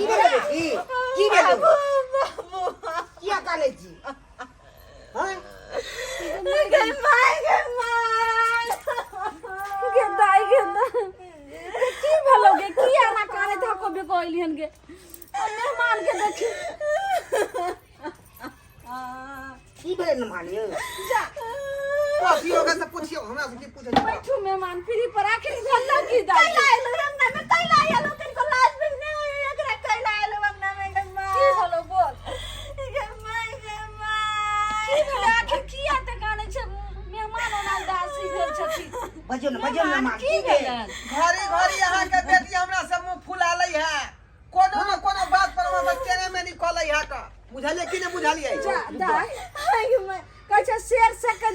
की भेलै की भेलै किया काले छी हां गे दाई की भलोगे की आना काने धक्को बेकोइलियन गे मेहमान के देखी की भेलै न मानियो जा कॉफी होगा तो पूछियो हमरा से की पूछे बैठू मेहमान फ्री पर आखिर भल्ला की दाई कैला आइलो रंगना में कैला आइलो किनको लाज भी नहीं एकरा कैला आइलो रंगना में गम्मा की भलो बोल गम्मा की भलो आखिर की आते काने छे मेहमान ओना दासी भेल छथि बजो न मां की भेलै घरी घरी यहाँ के बेटी हमरा से मुंह फुलालै है कोनो न कोनो बात पर हम केने में निकलै है का बुझलिए कि नहीं बुझलिए जा दाई कहे शेर से के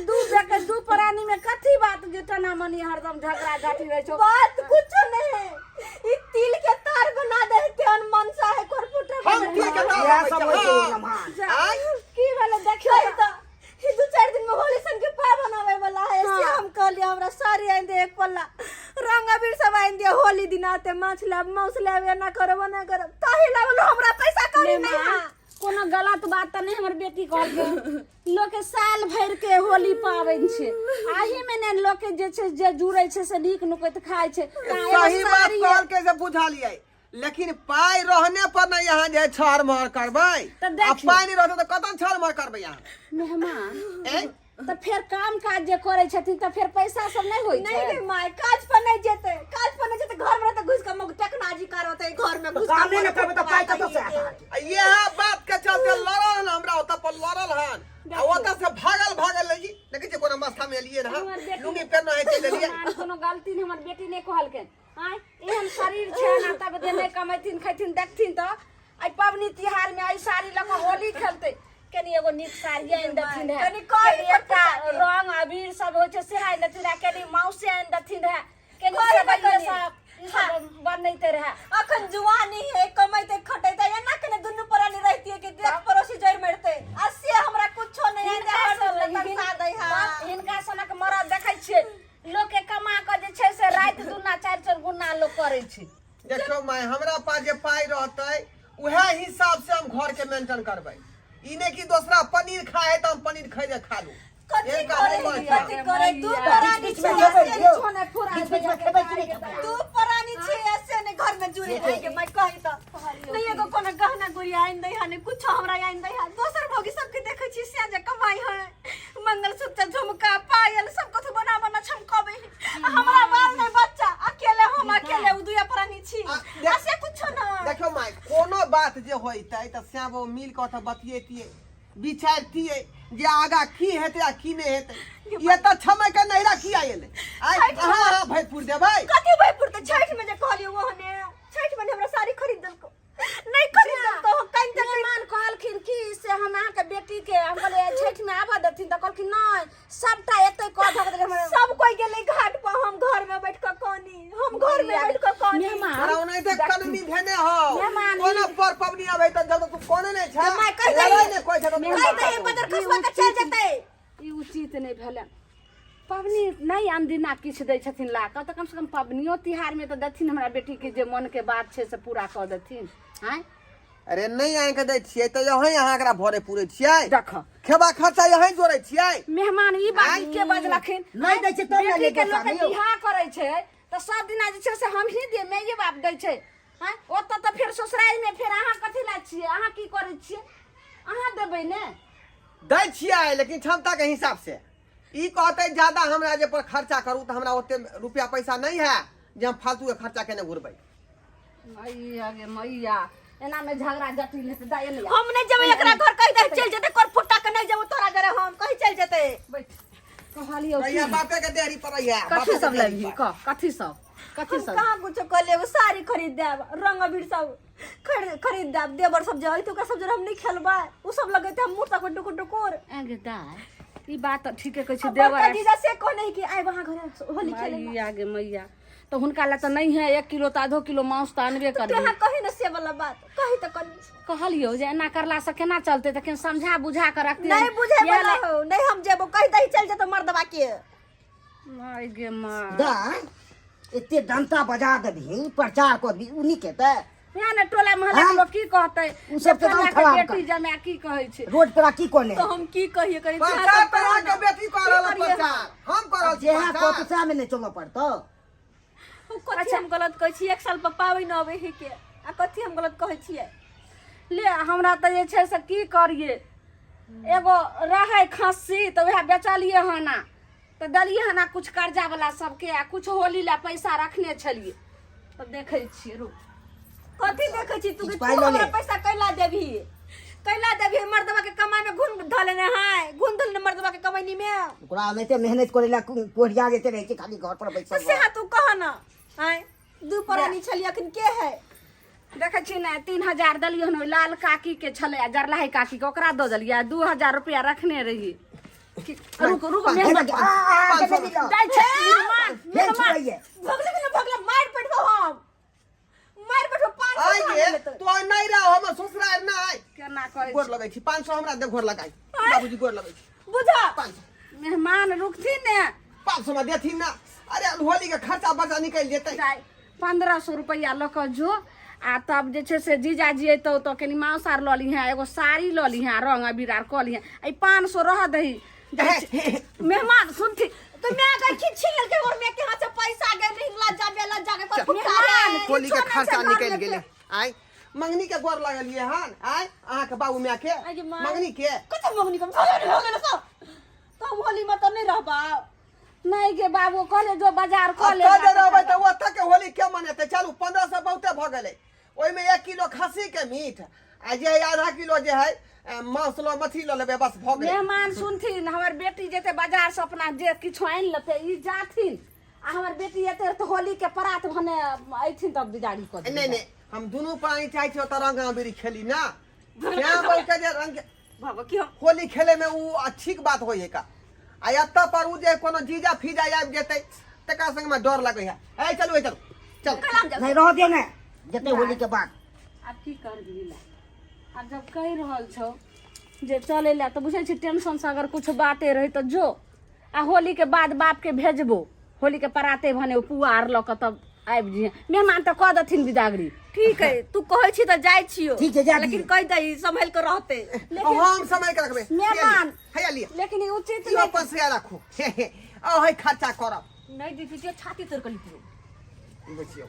दू प्राणी में कथी बात गिटना मनी हरदम झगड़ा झाटी रहे छो बात कुछ नहीं ई तिल के तार बना दे तेन मनसा है करपुटा हम तिल के तार या सब होय न मां की वाला देखियो त ई 2-4 दिन में होली सन के पा बनावे वाला है से हम कहली हमरा सारी आइन दे एक पल्ला रंग अबीर सब आइन दे होली दिन आते माछ लब मौस लेवे ना करब ना करब ताही लागलो हमरा पैसा कौड़ी नहीं कोनो गलत बात त नहीं हमर बेटी कहल के लोग के साल भर के होली पावन छे आही में ने लोग के जे छे जे जुड़ै छे से नीक नुकत खाय छे सही बात कहल के से बुझलिए लेकिन पाई रहने पर न यहाँ जे छार मार करबै आ पाई नहीं रहते तो कतन छार मार करबै यहाँ मेहमान त फिर काम काज जे करे छथिन त फिर पैसा सब नहीं होई छे नहीं माय काज पर नहीं जेते घर में त घुस के मग टेक्नोलॉजी करते घर में घुस काम नहीं करबै त पाई कत से आता ये बात के चलते लड़ल हमरा ओत पर लड़ल हन आ ओत से भागल लगी लेकिन जे कोनो मस्ता में लिए रहा लुंगी पहनना है चले लिए कोनो गलती नहीं हमर बेटी ने कहल के हां एहन शरीर छे ना तब दे नहीं कमैथिन खैथिन देखथिन त आई पबनी तिहार में आई साड़ी लगा होली खेलते कनी एगो निक साड़ी आइन दथिन है कनी एकटा रंग अबीर सब होय छे से आइन दथिन है कनी मौसे आइन दथिन है कनी सब बनैते रहे अखन जुवानी है कमैते खटैते एना कने दुनु परानी रहती है कि देख पड़ोसी जड़ मरते असे हमरा कुछो नहीं है बरसा दै है हिनका सनक मरद देखै छियै लोग के कमा के जे छै से रात दुना 4 गुना लोग करे छै देखो मैं हमरा पास जे पाई रहतै उहे हिसाब से हम घर के मेंटेन करबै इने की दूसरा पनीर खाए तो हम पनीर खरीदे खा लूं कथि करे तू परानी छै ऐसे छोने पूरा तू परानी छै ऐसे ने घर में जुड़ी रह के मैं कहि त नहीं एगो कोनो गहना गुड़िया आइन दै हने कुछ हमरा आइन दै है दोसर भौगी सब के देखै छी से जे कमाई है मंगलसूत्र झुमका पायल सब कथु बना छमकबै हमरा बाल नहीं बच्चा अकेले उ दुया परानी छी ऐसे कुछ ना देखो माय कोनो बात जे होइतै त श्याम मिल के त बतियेतिए विचारतिए जे आगा की हेतै आ की नहीं हेतै ये त छमै के नहिरा की आइले आई हां भैपुर देबै कथि भैपुर त छठ में जे कहलियो ओहने छठ में हमरा साड़ी खरीद दलको नहीं खरीद दलको कहीं तक मान कहलखिन की से हम अहाँ के बेटी के हम बोले छठ में आबा दथिन त कहलखिन नहीं सबटा एतै कह धक दे हमरा सब कोई गेलै घाट पर हम घर में बैठ के कानी हम घर में बैठ के कानी हमरा ओनै देख कननी भेने हो कोनो पर पबनी आबै त जब तू कोने नै छ मैं कह दे ने कोइ छ कह दे बदर खसवा के चल जेतै ई उचित नहीं भेलै पबनी नहीं अनदिना किछ दै छथिन ला त कम से कम पबनियो तिहार में त दथिन हमरा बेटी के जे मन के बात छै से पूरा क देथिन हैं अरे नहीं आइ के दै छियै त यही अहाँ एकरा भरे पूरे छियै देख खेबा खर्चा यही जोड़ै छियै मेहमान ई बात के बजलखिन नहीं दै छै त बेटी के लोग बियाह करै छै त सब दिना जे छै से हम ही दे मैं ये बाप दै छै हैं ओत त फिर ससुराल में फिर अहाँ कथि ला छियै अहाँ की करै छियै अहाँ देबै ने दै छियै लेकिन क्षमता के हिसाब से ई कहते ज्यादा हमरा जे पर खर्चा करू त हमरा ओते रुपया पैसा नहीं है जे हम फालतू के खर्चा केने घुरबै मैया गे मैया एना में झगड़ा जटिल है दाई ले हम नहीं जब एकरा घर कहि दे चल जते कर फुट्टा के नहीं जब तोरा जरे हम कहि चल जते बैठ कहलियो भैया बापे के देहरी परैया कथि सब लेबी कथि सब कहां कुछ कर लेब साड़ी खरीद देब रंग अबीर सब खरीद देब देवर सब जे तो सब जे हम नहीं खेलबा उ सब लगेते हम मुंह तक टुकुर आगे दाई ई बात ठीक है कहै छै देवर जीजा से को नहीं कि आइ वहां घर होली खेले मैया गे मैया तो हुनका ला तो नहीं है 1 किलो तो आधो किलो मांस तो अनबे कर तोहा कहि न से वाला बात कहि त कनी कहलियो जे एना करला से केना चलते त केन समझा बुझा कर रखती नहीं बुझे वाला हो नहीं हम जेबो कहि दही चल जतो मर्दबा के माय गे मां दा एते डंटा बजा देबही प्रचार कर दी उनी के त यहाँ ने टोला मोहल्ला के लोग की कहते उ सब के नाम खराब कर। बेटी जमा की कहै छै रोड पर की कोने तो हम की कहिए करी प्रचार तरह के बेटी कर रहल प्रचार हम कर जे है कोतसा में नहीं चलो पड़तो कथी हम गलत कहै छी 1 साल पर पाबै न अबे है के आ कथी हम गलत कहै छियै ले हमरा त जे छै से की करिए एगो रहे खस्सी त वह बेचलिए हना त दलिए हना कुछ कर्जा वाला सबके आ कुछ होली ला पैसा रखने छलिए त देखै छियै रो कथी देखै छी तू पाइ लऽ ले। हमरा पैसा कैला देबही मर्दवा के कमाई में घुन धलेने है घुन धलेने मर्दवा के कमाई में ओकरा एते मेहनत करेला कोढ़िया जेते रहै छै खाली घर पर बैठल से हा तू कह ना हैं दू परानी छली अखन के है देखै छी ने 3000 दलिए हन ओइ लाल काकी के छले आ जरलाही काकी के ओकरा द देलिए 2000 रुपया रखने रही रुक रुक मेहनत जाय छै भगले मार पेटबो हम मार पेटबो 500 आइए तो नहीं रहो हम ससुराल ना आइ केना करै गोर लगै छी 500 हमरा दे गोर लगाई बाबूजी गोर लगै छी बुझा 500 मेहमान रुकथिन ने 500 में देथिन ना अरे होली के खर्चा बचा निकल जेतै जाय 1500 रुपया ल क जो आ तब जे छै से जीजाजी अयतौ तो कनी मांस आर ल लीहे एगो साड़ी ल लीहे रंग अबीर आर क लीहे आई 500 रह दही मेहमान सुनथी तो मैं अगर छिल के और मैं के हाथ से पैसा गए लज्जा के मेहमान होली के किछो नहि खर्चा छै निकल घरमे गेलै आई मंगनी के गोर लगलिए हन आई अहाँ के बाबू माय के आई माँ। मंगनी के कते मंगनी कम हो गेल सब तो होली में तो नहीं रहबा नहीं के बाबू कहले जो बाजार अब क ले तो जे रहबै त ओतऽ के होली के मनेतै चलू 1500 बहुते भ गेलै ओइ में 1 किलो खस्सी के मीट आ जे है आधा किलो जे है मांस लो मछली लो लेबे बस भ गेलै मेहमान सुनथिन हमर बेटी जेते बाजार से अपना जे किछो आइन लेते ई जाथिन आ हमर बेटी एते तो होली के परात भने अइथिन तब बिदाड़ी क दे नहीं नहीं हम दोनों प्राणी चाहे छी ओतऽ रंग अबीर खेली ना क्या बोल के जे रंग बाबा की हम होली खेले में उ अच्छी बात होय है का आ एतऽ पर उ जे कोनो जीजा फीजा आबि जेतै तकरा संग में डर लगै है ए चलू चल कलाम जा नहीं रह दे ने जते होली के बाद अब की कर दिला अब जब कह रहल छौ जे चले ला तो बुझे छी टेंशन से अगर कुछ बाते रही तो जो आ होली के बाद बाप के भेजबो होली के पराते भने पुआ आर ल क तब आबि जी मेहमान तो कह दथिन बिदागरी ठीक है तू कहै छी त जाय छियो ठीक है, जा लेकिन दियो। कह दई संभल के रहते हम समय के रखबे मेहमान हैया लिया लेकिन ई उचित ई नहीं अपन से राखू आ है खर्चा करब नहीं दी थी छाती तर कली तू बुझियो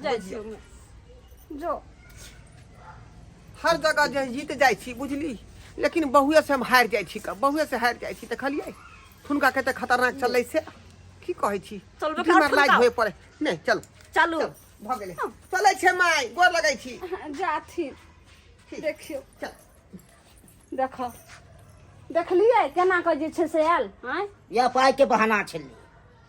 जाय छियो जो हर जगह जे जीत जाइ छी बुझली लेकिन बहुए से हम हारि जाइ छी बहुए से हारि जाइ छी देखलिए हुनका कते खतरनाक चलै से की कहै छी चलबे बीमार कर लाग फुनका। होय पड़े नहीं चलो चलू भ गेलै चलै छै माय गोर लगै छी जाथिन ठीक। देखियो चल देखो देखलिए केना के जे छै से आयल हैं या पाई के बहाना छली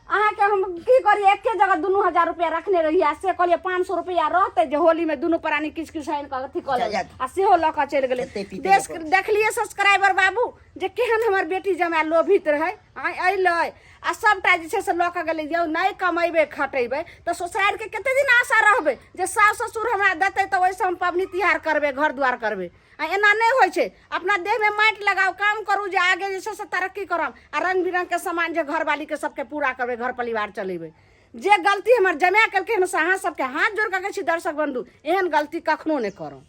अहाँ के हम की करी एके जगह 2000 रुपया रखने रहिए आ से कहलिए 500 रुपया रहते जे होली में दुनू प्राणी किछ किछ आइन के अथी कऽ ले आ सेहो लऽ कऽ चलि गेलै एते पीते देश लऽ कऽ। देखलिए सब्सक्राइबर बाबू जे केहन हमर बेटी जमा लोभित रहे अइलै आ सबटा जे छै से लऽ कऽ गेलै यौ नहि कमेबै खटेबै तऽ ससुराल के कते दिन आशा रहबै जे सास ससुर हमरा देतै तऽ ओइसे हम पबनी तिहार करबै घर द्वार करबै आ एना नहि होइ छै अपना देह में माटि लगाओ काम करू जे आगे जे छै से तरक्की करब आ रंग बिरंग के सामान जे घरवाली के सबके पूरा करबै घर परिवार चलेबै जे गलती हमर जमा केलकै हन से अहाँ सबके हाथ जोड़ कऽ कहै छी दर्शक बंधु एहन गलती कखनो नहि करू